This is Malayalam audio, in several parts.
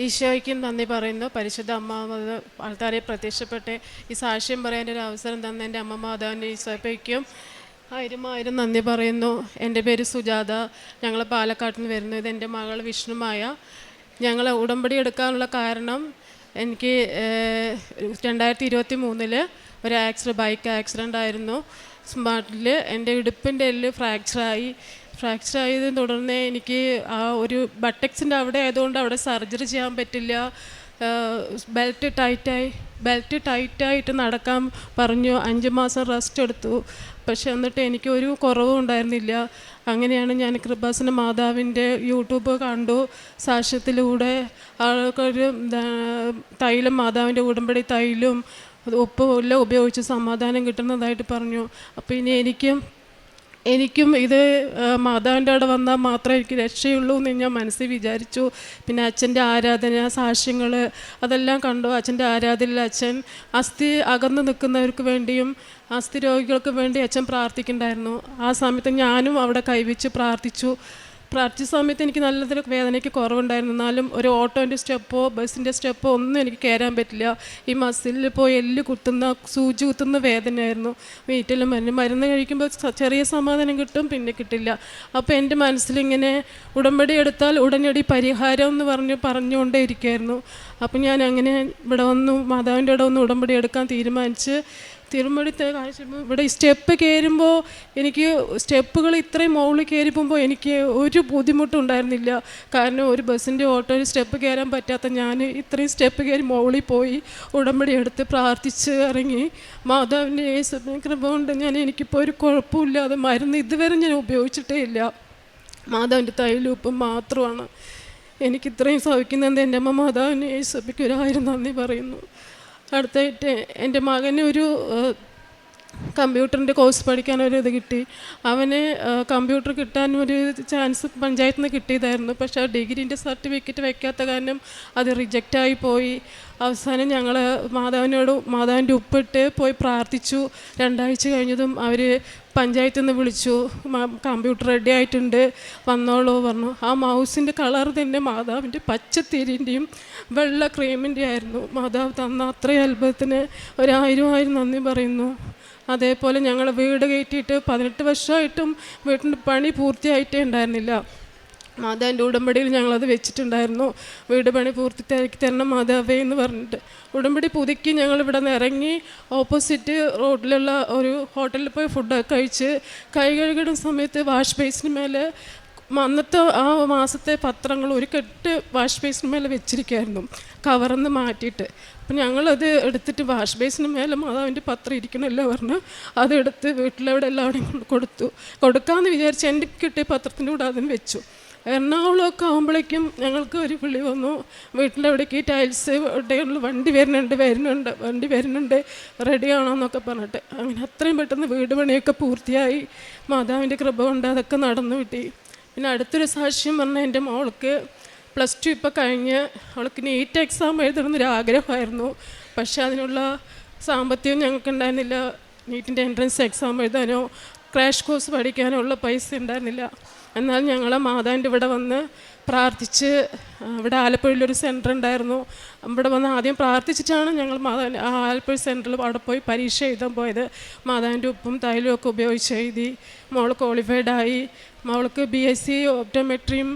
ഈശോയ്ക്കും നന്ദി പറയുന്നു. പരിശുദ്ധ അമ്മ ആൾക്കാരെ പ്രത്യക്ഷപ്പെട്ട് ഈ സാക്ഷ്യം പറയാനൊരു അവസരം തന്ന എൻ്റെ അമ്മ മാതാവിൻ്റെ ഈശോയ്ക്കും ആയിരം നന്ദി പറയുന്നു. എൻ്റെ പേര് സുജാത. ഞങ്ങൾ പാലക്കാട്ടിൽ നിന്ന് വരുന്നു. ഇതെൻ്റെ മകൾ വിഷ്ണുമായ. ഞങ്ങൾ ഉടമ്പടി എടുക്കാനുള്ള കാരണം, എനിക്ക് 2023 ഒരു ബൈക്ക് ആക്സിഡൻ്റ് ആയിരുന്നു. സ്മാർട്ടിൽ എൻ്റെ ഇടുപ്പിൻ്റെ എല്ല് ഫ്രാക്ചറായതിനെ തുടർന്ന് എനിക്ക് ആ ഒരു ബട്ടക്സിൻ്റെ അവിടെ ആയതുകൊണ്ട് അവിടെ സർജറി ചെയ്യാൻ പറ്റില്ല. ബെൽറ്റ് ടൈറ്റായിട്ട് നടക്കാൻ പറഞ്ഞു. 5 മാസം റെസ്റ്റ് എടുത്തു. പക്ഷെ എന്നിട്ട് എനിക്ക് ഒരു കുറവും ഉണ്ടായിരുന്നില്ല. അങ്ങനെയാണ് ഞാൻ കൃപാസന മാതാവിൻ്റെ യൂട്യൂബ് കണ്ടു. സാക്ഷ്യത്തിലൂടെ ആൾക്കൊരു തൈലം, മാതാവിൻ്റെ ഉടമ്പടി തൈലും ഉപ്പും എല്ലാം ഉപയോഗിച്ച് സമാധാനം കിട്ടുന്നതായിട്ട് പറഞ്ഞു. അപ്പോൾ ഇനി എനിക്കും ഇത് മാതാവിൻ്റെ അവിടെ വന്നാൽ മാത്രമേ എനിക്ക് രക്ഷയുള്ളൂ എന്ന് ഞാൻ മനസ്സിൽ വിചാരിച്ചു. പിന്നെ അച്ഛൻ്റെ ആരാധന, സാക്ഷ്യങ്ങൾ അതെല്ലാം കണ്ടു. അച്ഛൻ്റെ ആരാധനയിൽ അച്ഛൻ അസ്ഥി അകന്നു നിൽക്കുന്നവർക്ക് വേണ്ടിയും അസ്ഥി രോഗികൾക്ക് വേണ്ടി അച്ഛൻ പ്രാർത്ഥിക്കുന്നുണ്ടായിരുന്നു. ആ സമയത്ത് ഞാനും അവിടെ കൈവച്ച് പ്രാർത്ഥിച്ച സമയത്ത് എനിക്ക് നല്ല വേദനയ്ക്ക് കുറവുണ്ടായിരുന്നു. എന്നാലും ഒരു ഓട്ടോൻ്റെ സ്റ്റെപ്പോ ബസ്സിൻ്റെ സ്റ്റെപ്പോ ഒന്നും എനിക്ക് കയറാൻ പറ്റില്ല. ഈ മസിലിൽ പോയി സൂചി കുത്തുന്ന വേദനയായിരുന്നു. വീട്ടിൽ മരുന്ന് കഴിക്കുമ്പോൾ ചെറിയ സമാധാനം കിട്ടും, പിന്നെ കിട്ടില്ല. അപ്പോൾ എൻ്റെ മനസ്സിലിങ്ങനെ ഉടമ്പടി എടുത്താൽ ഉടനടി പരിഹാരം എന്ന് പറഞ്ഞുകൊണ്ടേ ഇരിക്കുമായിരുന്നു. അപ്പോൾ ഞാൻ അങ്ങനെ മാതാവിൻ്റെ ഇവിടെ ഉടമ്പടി എടുക്കാൻ തീരുമാനിച്ച് ഇവിടെ സ്റ്റെപ്പ് കയറുമ്പോൾ എനിക്ക് സ്റ്റെപ്പുകൾ ഇത്രയും മുകളിൽ കയറിപ്പോകുമ്പോൾ എനിക്ക് ഒരു ബുദ്ധിമുട്ടുണ്ടായിരുന്നില്ല. കാരണം ഒരു ബസ്സിൻ്റെ ഓട്ടോയിൽ സ്റ്റെപ്പ് കയറാൻ പറ്റാത്ത ഞാൻ ഇത്രയും സ്റ്റെപ്പ് കയറി മുകളിൽ പോയി ഉടമ്പടി എടുത്ത് പ്രാർത്ഥിച്ച് ഇറങ്ങി. മാതാവിൻ്റെ കൃപ കൊണ്ട് എനിക്കിപ്പോൾ ഒരു കുഴപ്പമില്ലാതെ മരുന്ന് ഇതുവരെ ഞാൻ ഉപയോഗിച്ചിട്ടേ ഇല്ല. മാതാവിൻ്റെ തൈലൂപ്പും മാത്രമാണ് എനിക്കിത്രയും സഹിക്കുന്നത്. എൻ്റെ അമ്മ മാതാവിൻ്റെ യേശുവിക്ക് 1000 നന്ദി പറയുന്നു. അടുത്തായിട്ട് എൻ്റെ മകന് ഒരു കമ്പ്യൂട്ടറിൻ്റെ കോഴ്സ് പഠിക്കാനൊരു കിട്ടി. അവന് കമ്പ്യൂട്ടർ കിട്ടാൻ ഒരു ചാൻസ് പഞ്ചായത്തിൽ നിന്ന് കിട്ടിയതായിരുന്നു. പക്ഷേ ഡിഗ്രീൻ്റെ സർട്ടിഫിക്കറ്റ് വയ്ക്കാത്ത കാരണം അത് റിജക്റ്റായി പോയി. അവസാനം ഞങ്ങൾ മാതാവിൻ്റെ ഉപ്പിട്ട് പോയി പ്രാർത്ഥിച്ചു. 2 ആഴ്ച കഴിഞ്ഞതും അവർ പഞ്ചായത്തിൽ നിന്ന് വിളിച്ചു, കമ്പ്യൂട്ടർ റെഡി ആയിട്ടുണ്ട്, വന്നോളൂ പറഞ്ഞു. ആ മൗസിൻ്റെ കളർ തന്നെ മാതാവിൻ്റെ പച്ചത്തിരിൻ്റെയും വെള്ള ക്രീമിൻ്റെ ആയിരുന്നു. മാതാവ് തന്ന അത്രയും അത്ഭുതത്തിന് 1000 നന്ദി പറയുന്നു. അതേപോലെ ഞങ്ങൾ വീട് കയറ്റിയിട്ട് 18 വർഷമായിട്ടും വീട്ടിൻ്റെ പണി പൂർത്തിയായിട്ടേ ഉണ്ടായിരുന്നില്ല. മാതാവിൻ്റെ ഉടമ്പടിയിൽ ഞങ്ങളത് വെച്ചിട്ടുണ്ടായിരുന്നു. വീട് പണി പൂർത്തിയാക്കി തരണം മാതാവേ എന്ന് പറഞ്ഞിട്ട് ഉടമ്പടി പുതുക്കി ഞങ്ങളിവിടെ നിന്ന് ഇറങ്ങി ഓപ്പോസിറ്റ് റോഡിലുള്ള ഒരു ഹോട്ടലിൽ പോയി ഫുഡൊക്കെ കഴിച്ച് കൈ കഴുകുന്ന സമയത്ത് വാഷ് ബേസിന് മേലെ അന്നത്തെ ആ മാസത്തെ പത്രങ്ങൾ ഒരു കെട്ട് വാഷ് ബേസിന് മേലെ വെച്ചിരിക്കുമായിരുന്നു, കവറിന്ന് മാറ്റിയിട്ട്. അപ്പം ഞങ്ങളത് എടുത്തിട്ട് വാഷ് ബേസിന് മേലെ മാതാവിൻ്റെ പത്രം ഇരിക്കണമല്ലോ പറഞ്ഞ് അതെടുത്ത് വീട്ടിലവിടെ എല്ലാവരുടെയും കൊടുക്കാമെന്ന് വിചാരിച്ച് എൻ്റെ കിട്ടിയ പത്രത്തിൻ്റെ കൂടെ അതിന് വെച്ചു. എറണാകുളമൊക്കെ ആകുമ്പോഴേക്കും ഞങ്ങൾക്ക് ഒരു വിളി വന്നു, വീട്ടിലെവിടേക്ക് ടൈൽസ് വണ്ടി വരുന്നുണ്ട് റെഡിയാണോന്നൊക്കെ പറഞ്ഞിട്ട്. അങ്ങനെ അത്രയും പെട്ടെന്ന് വീട് പണിയൊക്കെ പൂർത്തിയായി. മാതാവിൻ്റെ കൃപ കൊണ്ട് അതൊക്കെ നടന്നു കിട്ടി. പിന്നെ അടുത്തൊരു സാക്ഷ്യം പറഞ്ഞാൽ എൻ്റെ മോൾക്ക് +2 ഇപ്പോൾ കഴിഞ്ഞ് അവൾക്ക് നീറ്റ് എക്സാം എഴുതണമെന്നൊരാഗ്രഹമായിരുന്നു. പക്ഷേ അതിനുള്ള സാമ്പത്തികം ഞങ്ങൾക്കുണ്ടായിരുന്നില്ല. നീറ്റിൻ്റെ എൻട്രൻസ് എക്സാം എഴുതാനോ ക്രാഷ് കോഴ്സ് പഠിക്കാനോ ഉള്ള പൈസ ഉണ്ടായിരുന്നില്ല. എന്നാൽ ഞങ്ങൾ മാതാവിൻ്റെ ഇവിടെ വന്ന് പ്രാർത്ഥിച്ച്, ഇവിടെ ആലപ്പുഴയിലൊരു സെൻറ്റർ ഉണ്ടായിരുന്നു. ഇവിടെ വന്ന് ആദ്യം പ്രാർത്ഥിച്ചിട്ടാണ് ഞങ്ങൾ ആലപ്പുഴ സെൻറ്ററിൽ അവിടെ പോയി പരീക്ഷ എഴുതാൻ പോയത്. മാതാവിൻ്റെ ഉപ്പും തൈലും ഒക്കെ ഉപയോഗിച്ച് എഴുതി. മോൾ ക്വാളിഫൈഡായി. മോൾക്ക് BSc ഓപ്റ്റോമെട്രിയും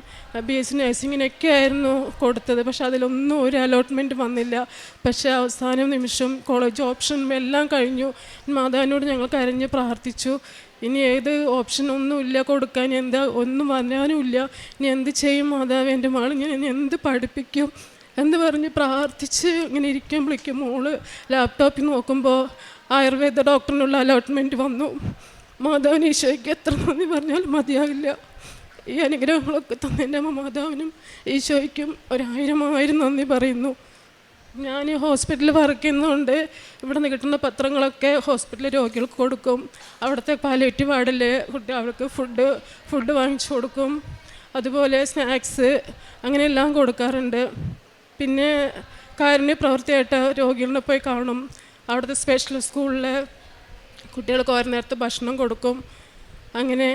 BSc നഴ്സിങ്ങിനൊക്കെ ആയിരുന്നു കൊടുത്തത്. പക്ഷെ അതിലൊന്നും ഒരു അലോട്ട്മെൻറ്റ് വന്നില്ല. പക്ഷേ അവസാന നിമിഷം കോളേജ് ഓപ്ഷനും എല്ലാം കഴിഞ്ഞു. മാതാവിനോട് ഞങ്ങൾ കരഞ്ഞ് പ്രാർത്ഥിച്ചു, ഇനി ഏത് ഓപ്ഷനൊന്നുമില്ല കൊടുക്കാൻ, ഒന്നും വരാനുമില്ല, ഇനി എന്ത് ചെയ്യും മാതാവ്, എൻ്റെ മകൾ ഞാൻ എന്ത് പഠിപ്പിക്കും എന്ന് പറഞ്ഞ് പ്രാർത്ഥിച്ച് ഇങ്ങനെ ഇരിക്കുമ്പോഴേക്കും മോള് ലാപ്ടോപ്പിൽ നോക്കുമ്പോൾ ആയുർവേദ ഡോക്ടറിനുള്ള അലോട്ട്മെൻറ്റ് വന്നു. മാതാവിന് ഈശോയ്ക്ക് എത്ര നന്ദി പറഞ്ഞാലും മതിയാവില്ല. ഈ അനുഗ്രഹങ്ങളൊക്കെ തന്നെ മാതാവിനും ഈശോയ്ക്കും 1000 നന്ദി പറയുന്നു. ഞാൻ ഹോസ്പിറ്റലിൽ വർക്ക് ചെയ്യുന്നതുകൊണ്ട് ഇവിടെ നിന്ന് കിട്ടുന്ന പത്രങ്ങളൊക്കെ ഹോസ്പിറ്റലിൽ രോഗികൾക്ക് കൊടുക്കും. അവിടുത്തെ പാലിയേറ്റീവ് വാർഡിൽ അവർക്ക് ഫുഡ് വാങ്ങിച്ചു കൊടുക്കും. അതുപോലെ സ്നാക്സ് അങ്ങനെയെല്ലാം കൊടുക്കാറുണ്ട്. പിന്നെ കാരുണ്യ പ്രവൃത്തിയായിട്ട് രോഗികളെ പോയി കാണും. അവിടുത്തെ സ്പെഷ്യൽ സ്കൂളിൽ കുട്ടികൾക്ക് ഓരോ നേരത്തെ ഭക്ഷണം കൊടുക്കും. അങ്ങനെ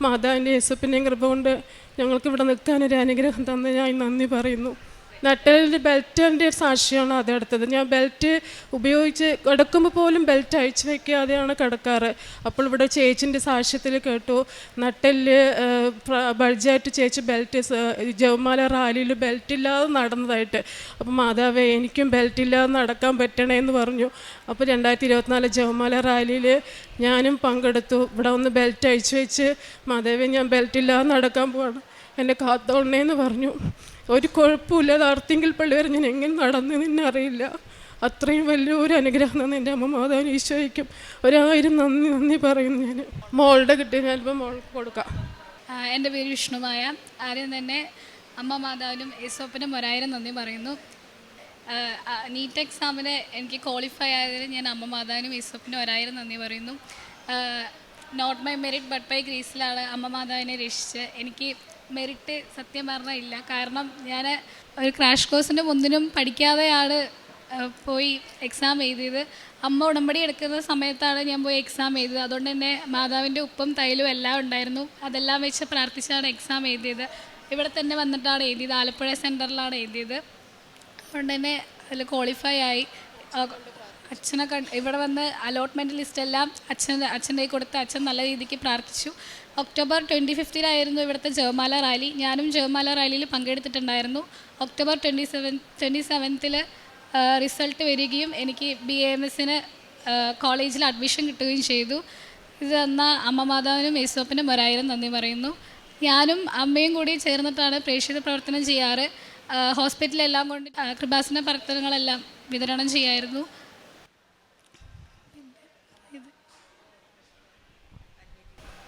മാതാവിൻ്റെ യേശുവിൻ്റെയും കൃപ കൊണ്ട് ഞങ്ങൾക്ക് ഇവിടെ നിൽക്കാനൊരു അനുഗ്രഹം തന്ന് ഞാൻ നന്ദി പറയുന്നു. നട്ടലിൻ്റെ ബെൽറ്റിൻ്റെ സാക്ഷിയാണ് അതെടുത്തത്. ഞാൻ ബെൽറ്റ് ഉപയോഗിച്ച് കിടക്കുമ്പോൾ പോലും ബെൽറ്റ് അഴിച്ചു വയ്ക്കാതെയാണ് കിടക്കാറ്. അപ്പോൾ ഇവിടെ ചേച്ചിൻ്റെ സാക്ഷ്യത്തിൽ കേട്ടു നട്ടലിൽ ബൾജായിട്ട് ചേച്ചി ബെൽറ്റ് ജവമാല റാലിയിൽ ബെൽറ്റ് ഇല്ലാതെ നടന്നതായിട്ട്. അപ്പോൾ മാതാവേ എനിക്കും ബെൽറ്റ് ഇല്ലാതെ നടക്കാൻ പറ്റണേന്ന് പറഞ്ഞു. അപ്പോൾ 2024 ജവമാല റാലിയിൽ ഞാനും പങ്കെടുത്തു. ഇവിടെ ഒന്ന് ബെൽറ്റ് അഴിച്ചു വെച്ച് മാതാവേ ഞാൻ ബെൽറ്റ് ഇല്ലാതെ നടക്കാൻ പോവാണ്, എന്നെ കാത്തോളണേന്ന് പറഞ്ഞു. ഒരു കുഴപ്പമില്ല, അർത്തിങ്കിൽ പള്ളി വരെ ഞാൻ എങ്ങനെ നടന്നതെന്ന് അറിയില്ല. അത്രയും വലിയൊരു അനുഗ്രഹം തന്നെ എൻ്റെ അമ്മ മാതാവിന് ഈശോയ്ക്കും 1000 നന്ദി പറയുന്നു. ഞാൻ മോളുടെ കിട്ടി, ഞാനിപ്പോൾ മോൾക്ക് കൊടുക്കാം. എൻ്റെ പേര് വിഷ്ണുമായ. ആദ്യം തന്നെ അമ്മ മാതാവിനും യേശോപ്പനും 1000 നന്ദി പറയുന്നു. നീറ്റ് എക്സാമിന് എനിക്ക് ക്വാളിഫൈ ആയതിൽ ഞാൻ അമ്മ മാതാവിനും യേശോപ്പനും 1000 നന്ദി പറയുന്നു. Not my merit but by ഗ്രേസിലാണ് അമ്മ മാതാവിനെ രക്ഷിച്ച്. എനിക്ക് മെറിറ്റ് സത്യം പറഞ്ഞാൽ ഇല്ല. കാരണം ഞാൻ ഒരു ക്രാഷ് കോഴ്സിൻ്റെ മുന്നിലും പഠിക്കാതെയാണ് പോയി എക്സാം എഴുതിയത്. അമ്മ ഉടമ്പടി എടുക്കുന്ന സമയത്താണ് ഞാൻ പോയി എക്സാം എഴുതിയത്. അതുകൊണ്ട് തന്നെ മാതാവിൻ്റെ ഉപ്പും തൈലും എല്ലാം ഉണ്ടായിരുന്നു. അതെല്ലാം വെച്ച് പ്രാർത്ഥിച്ചാണ് എക്സാം എഴുതിയത്. ഇവിടെ തന്നെ വന്നിട്ടാണ് എഴുതിയത്, ആലപ്പുഴ സെൻറ്ററിലാണ് എഴുതിയത്. അതുകൊണ്ട് തന്നെ അതിൽ ക്വാളിഫൈ ആയി. അച്ഛനെ ഇവിടെ വന്ന് അലോട്ട്മെൻറ്റ് ലിസ്റ്റെല്ലാം അച്ഛൻ്റെ കൊടുത്ത് അച്ഛൻ നല്ല രീതിക്ക് പ്രാർത്ഥിച്ചു. ഒക്ടോബർ 25 ഇവിടുത്തെ ജവമാല റാലി. ഞാനും ജവമാല റാലിയിൽ പങ്കെടുത്തിട്ടുണ്ടായിരുന്നു. ഒക്ടോബർ 27 റിസൾട്ട് വരികയും എനിക്ക് BAMSന് കോളേജിൽ അഡ്മിഷൻ കിട്ടുകയും ചെയ്തു. ഇത് തന്ന അമ്മ മാതാവിനും യേശോപ്പനും 1000 നന്ദി പറയുന്നു. ഞാനും അമ്മയും കൂടി ചേർന്നിട്ടാണ് പ്രേക്ഷിത പ്രവർത്തനം ചെയ്യാറ്. ഹോസ്പിറ്റലെല്ലാം കൊണ്ട് കൃപാസന പ്രവർത്തനങ്ങളെല്ലാം വിതരണം ചെയ്യായിരുന്നു.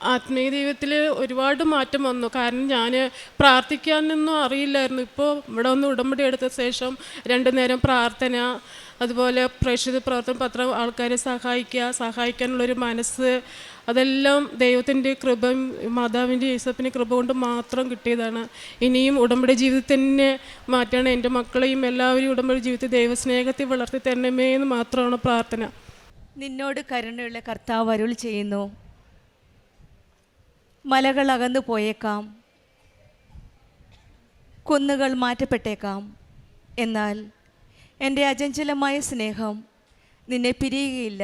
ആത്മീയ ജീവിതത്തിൽ ഒരുപാട് മാറ്റം വന്നു. കാരണം ഞാൻ പ്രാർത്ഥിക്കാനൊന്നും അറിയില്ലായിരുന്നു. ഇപ്പോൾ ഇവിടെ ഒന്ന് ഉടമ്പടി എടുത്ത ശേഷം 2 നേരം പ്രാർത്ഥന, അതുപോലെ പ്രേക്ഷിത പ്രവർത്തനം, പത്രം ആൾക്കാരെ സഹായിക്കാനുള്ളൊരു മനസ്സ്, അതെല്ലാം ദൈവത്തിൻ്റെ കൃപയും മാതാവിൻ്റെ യേശോപ്പിൻ്റെ കൃപ കൊണ്ട് മാത്രം കിട്ടിയതാണ്. ഇനിയും ഉടമ്പടി ജീവിതത്തിൽ തന്നെ മാറ്റണം. എൻ്റെ മക്കളെയും എല്ലാവരും ഉടമ്പടി ജീവിതത്തിൽ ദൈവസ്നേഹത്തിൽ വളർത്തി തരണമേ എന്ന് മാത്രമാണ് പ്രാർത്ഥന. നിന്നോട് കരുണയുള്ള കർത്താവ് അരുൾ ചെയ്യുന്നു, മലകൾ അകന്നു പോയേക്കാം, കുന്നുകൾ മാറ്റപ്പെട്ടേക്കാം, എന്നാൽ എൻ്റെ അചഞ്ചലമായ സ്നേഹം നിന്നെ പിരിയുകയില്ല.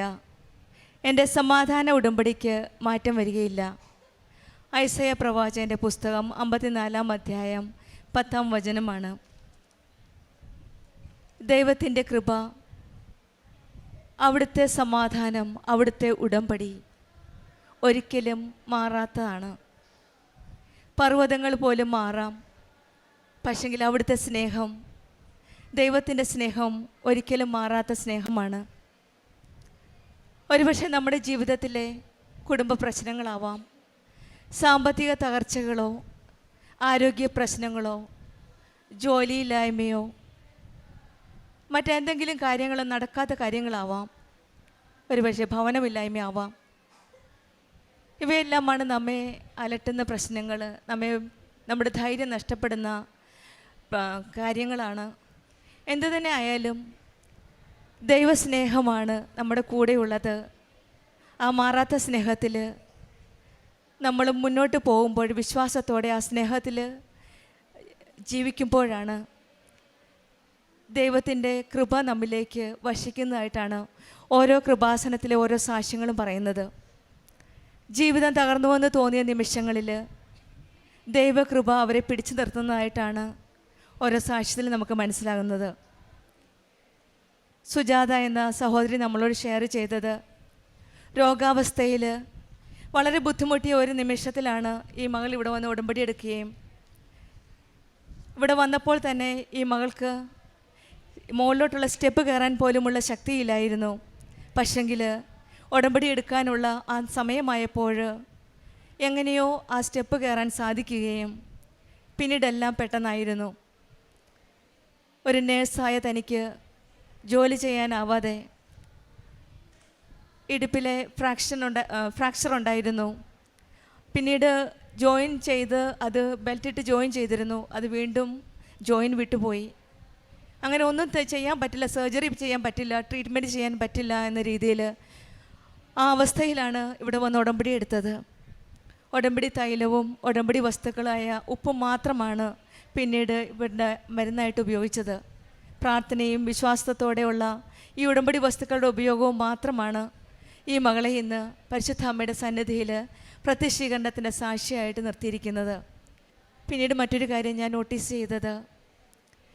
എൻ്റെ സമാധാന ഉടമ്പടിക്ക് മാറ്റം വരികയില്ല. ഐസയ പ്രവാചകൻ്റെ പുസ്തകം 54 അധ്യായം 10 വചനമാണ്. ദൈവത്തിൻ്റെ കൃപ, അവിടുത്തെ സമാധാനം, അവിടുത്തെ ഉടമ്പടി ഒരിക്കലും മാറാത്തതാണ്. പർവ്വതങ്ങൾ പോലും മാറാം, പക്ഷെങ്കിൽ അവിടുത്തെ സ്നേഹം, ദൈവത്തിൻ്റെ സ്നേഹം ഒരിക്കലും മാറാത്ത സ്നേഹമാണ്. ഒരുപക്ഷെ നമ്മുടെ ജീവിതത്തിലെ കുടുംബ പ്രശ്നങ്ങളാവാം, സാമ്പത്തിക തകർച്ചകളോ, ആരോഗ്യ പ്രശ്നങ്ങളോ, ജോലിയില്ലായ്മയോ, മറ്റെന്തെങ്കിലും കാര്യങ്ങളോ, നടക്കാത്ത കാര്യങ്ങളാവാം, ഒരുപക്ഷെ ഭവനമില്ലായ്മയാവാം. ഇവയെല്ലാമാണ് നമ്മെ അലട്ടുന്ന പ്രശ്നങ്ങൾ, നമ്മുടെ ധൈര്യം നഷ്ടപ്പെടുന്ന കാര്യങ്ങളാണ്. എന്തു തന്നെ ആയാലും ദൈവസ്നേഹമാണ് നമ്മുടെ കൂടെയുള്ളത്. ആ മാറാത്ത സ്നേഹത്തിൽ നമ്മൾ മുന്നോട്ട് പോകുമ്പോൾ, വിശ്വാസത്തോടെ ആ സ്നേഹത്തിൽ ജീവിക്കുമ്പോഴാണ് ദൈവത്തിൻ്റെ കൃപ നമ്മിലേക്ക് വർഷിക്കുന്നതായിട്ടാണ് ഓരോ കൃപാസനത്തിലെ ഓരോ സാക്ഷ്യങ്ങളും പറയുന്നത്. ജീവിതം തകർന്നുവെന്ന് തോന്നിയ നിമിഷങ്ങളിൽ ദൈവകൃപ അവരെ പിടിച്ചു നിർത്തുന്നതായിട്ടാണ് ഓരോ സാക്ഷ്യത്തിൽ നമുക്ക് മനസ്സിലാകുന്നത്. സുജാത എന്ന സഹോദരി നമ്മളോട് ഷെയർ ചെയ്തത്, രോഗാവസ്ഥയിൽ വളരെ ബുദ്ധിമുട്ടിയ ഒരു നിമിഷത്തിലാണ് ഈ മകൾ ഇവിടെ വന്ന് ഉടമ്പടി എടുക്കുകയും, ഇവിടെ വന്നപ്പോൾ തന്നെ ഈ മകൾക്ക് മുകളിലോട്ടുള്ള സ്റ്റെപ്പ് കയറാൻ പോലുമുള്ള ശക്തിയില്ലായിരുന്നു. പക്ഷെങ്കിൽ ഉടമ്പടി എടുക്കാനുള്ള ആ സമയമായപ്പോൾ എങ്ങനെയോ ആ സ്റ്റെപ്പ് കയറാൻ സാധിക്കുകയും പിന്നീടെല്ലാം പെട്ടെന്നായിരുന്നു. ഒരു നേഴ്സായ തനിക്ക് ജോലി ചെയ്യാനാവാതെ ഇടുപ്പിലെ ഫ്രാക്ചർ ഉണ്ടായിരുന്നു. പിന്നീട് ജോയിൻ ചെയ്ത്, അത് ബെൽറ്റിട്ട് ജോയിൻ ചെയ്തിരുന്നു, അത് വീണ്ടും ജോയിൻ വിട്ടുപോയി. അങ്ങനെ ഒന്നും ചെയ്യാൻ പറ്റില്ല, സർജറി ചെയ്യാൻ പറ്റില്ല, ട്രീറ്റ്മെൻറ്റ് ചെയ്യാൻ പറ്റില്ല എന്ന രീതിയിൽ ആ അവസ്ഥയിലാണ് ഇവിടെ വന്ന് ഉടമ്പടി എടുത്തത്. ഉടമ്പടി തൈലവും ഉടമ്പടി വസ്തുക്കളായ ഉപ്പും മാത്രമാണ് പിന്നീട് ഇവരുടെ മരുന്നായിട്ട് ഉപയോഗിച്ചത്. പ്രാർത്ഥനയും വിശ്വാസത്തോടെയുള്ള ഈ ഉടമ്പടി വസ്തുക്കളുടെ ഉപയോഗവും മാത്രമാണ് ഈ മകളെ ഇന്ന് പരിശുദ്ധ അമ്മയുടെ സന്നിധിയിൽ പ്രത്യക്ഷീകരണത്തിൻ്റെ സാക്ഷിയായിട്ട് നിർത്തിയിരിക്കുന്നത്. പിന്നീട് മറ്റൊരു കാര്യം ഞാൻ നോട്ടീസ് ചെയ്തത്,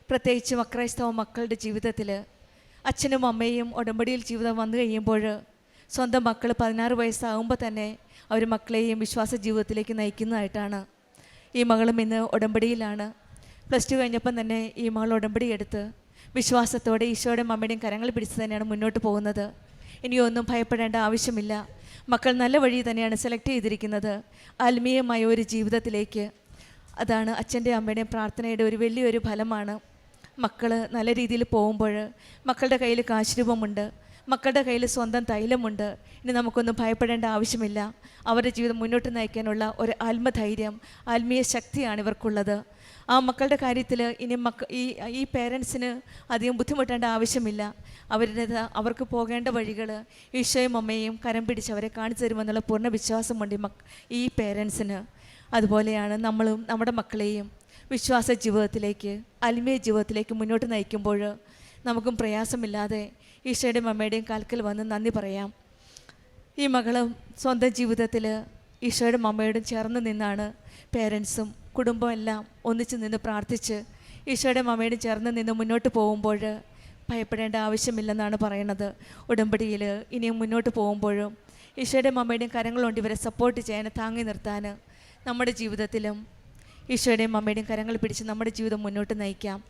പ്രത്യേകിച്ചും അക്രൈസ്തവ മക്കളുടെ ജീവിതത്തിൽ അച്ഛനും അമ്മയും ഉടമ്പടിയിൽ ജീവിതം വന്നു കഴിയുമ്പോൾ സ്വന്തം മക്കൾ 16 വയസ്സാകുമ്പോൾ തന്നെ അവർ മക്കളെയും വിശ്വാസ ജീവിതത്തിലേക്ക് നയിക്കുന്നതായിട്ടാണ്. ഈ മകളും ഇന്ന് ഉടമ്പടിയിലാണ്. +2 കഴിഞ്ഞപ്പം തന്നെ ഈ മകൾ ഉടമ്പടി എടുത്ത് വിശ്വാസത്തോടെ ഈശോയുടെയും അമ്മയുടെയും കരങ്ങൾ പിടിച്ച് തന്നെയാണ് മുന്നോട്ട് പോകുന്നത്. ഇനിയൊന്നും ഭയപ്പെടേണ്ട ആവശ്യമില്ല. മക്കൾ നല്ല വഴി തന്നെയാണ് സെലക്ട് ചെയ്തിരിക്കുന്നത്, ആത്മീയമായ ഒരു ജീവിതത്തിലേക്ക്. അതാണ് അച്ഛൻ്റെയും അമ്മയുടെയും പ്രാർത്ഥനയുടെ ഒരു വലിയൊരു ഫലമാണ്. മക്കൾ നല്ല രീതിയിൽ പോകുമ്പോൾ മക്കളുടെ കയ്യിൽ കാശ് രൂപമുണ്ട്, മക്കളുടെ കയ്യിൽ സ്വന്തം തൈലമുണ്ട്. ഇനി നമുക്കൊന്നും ഭയപ്പെടേണ്ട ആവശ്യമില്ല. അവരുടെ ജീവിതം മുന്നോട്ട് നയിക്കാനുള്ള ഒരു ആത്മധൈര്യം, ആത്മീയ ശക്തിയാണ് ഇവർക്കുള്ളത്. ആ മക്കളുടെ കാര്യത്തിൽ ഇനി ഈ പേരൻസിന് അധികം ബുദ്ധിമുട്ടേണ്ട ആവശ്യമില്ല. അവർക്ക് പോകേണ്ട വഴികൾ ഈശോയും അമ്മയും കരം പിടിച്ച് അവരെ കാണിച്ചു തരുമെന്നുള്ള പൂർണ്ണ വിശ്വാസമുണ്ട് ഈ പേരൻസിന്. അതുപോലെയാണ് നമ്മളും നമ്മുടെ മക്കളെയും വിശ്വാസ ജീവിതത്തിലേക്ക്, ആത്മീയ ജീവിതത്തിലേക്ക് മുന്നോട്ട് നയിക്കുമ്പോൾ നമുക്കും പ്രയാസമില്ലാതെ ഈശോയുടെയും അമ്മയുടെയും കാൽക്കൽ വന്ന് നന്ദി പറയാം. ഈ മകളും സ്വന്തം ജീവിതത്തിൽ ഈശോയുടെ അമ്മയോടും ചേർന്ന് നിന്നാണ് പേരൻസും കുടുംബം എല്ലാം ഒന്നിച്ച് നിന്ന് പ്രാർത്ഥിച്ച് ഈശോയുടെ അമ്മയോടും ചേർന്ന് നിന്ന് മുന്നോട്ട് പോകുമ്പോൾ ഭയപ്പെടേണ്ട ആവശ്യമില്ലെന്നാണ് പറയുന്നത്. ഉടമ്പടിയിൽ ഇനിയും മുന്നോട്ട് പോകുമ്പോഴും ഈശോയുടെ അമ്മയുടെയും കരങ്ങളുണ്ട് ഇവരെ സപ്പോർട്ട് ചെയ്യാൻ, താങ്ങി നിർത്താൻ. നമ്മുടെ ജീവിതത്തിലും ഈശോയുടെയും അമ്മയുടെയും കരങ്ങൾ പിടിച്ച് നമ്മുടെ ജീവിതം മുന്നോട്ട് നയിക്കാം.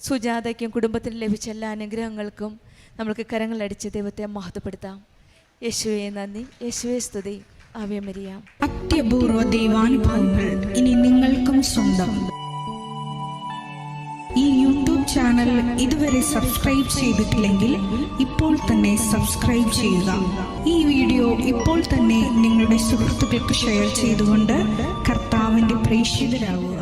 സുജാതയ്ക്കും കുടുംബത്തിന് ലഭിച്ച എല്ലാ അനുഗ്രഹങ്ങൾക്കും നമ്മൾക്ക് കരങ്ങളടിച്ച് ദൈവത്തെ മഹത്വപ്പെടുത്താം. യേശുവേ നന്ദി, യേശുവേ സ്തുതി. Ave Maria. അത്യപൂർവ ദൈവാനുഭവങ്ങൾ ഇനി നിങ്ങൾക്കും സ്വന്തം. ഈ യൂട്യൂബ് ചാനൽ ഇതുവരെ സബ്സ്ക്രൈബ് ചെയ്തിട്ടില്ലെങ്കിൽ ഇപ്പോൾ തന്നെ സബ്സ്ക്രൈബ് ചെയ്യുക. ഈ വീഡിയോ ഇപ്പോൾ തന്നെ നിങ്ങളുടെ സുഹൃത്തുക്കൾക്ക് ഷെയർ ചെയ്തുകൊണ്ട് കർത്താവിൻ്റെ പ്രേക്ഷിതരാകുക.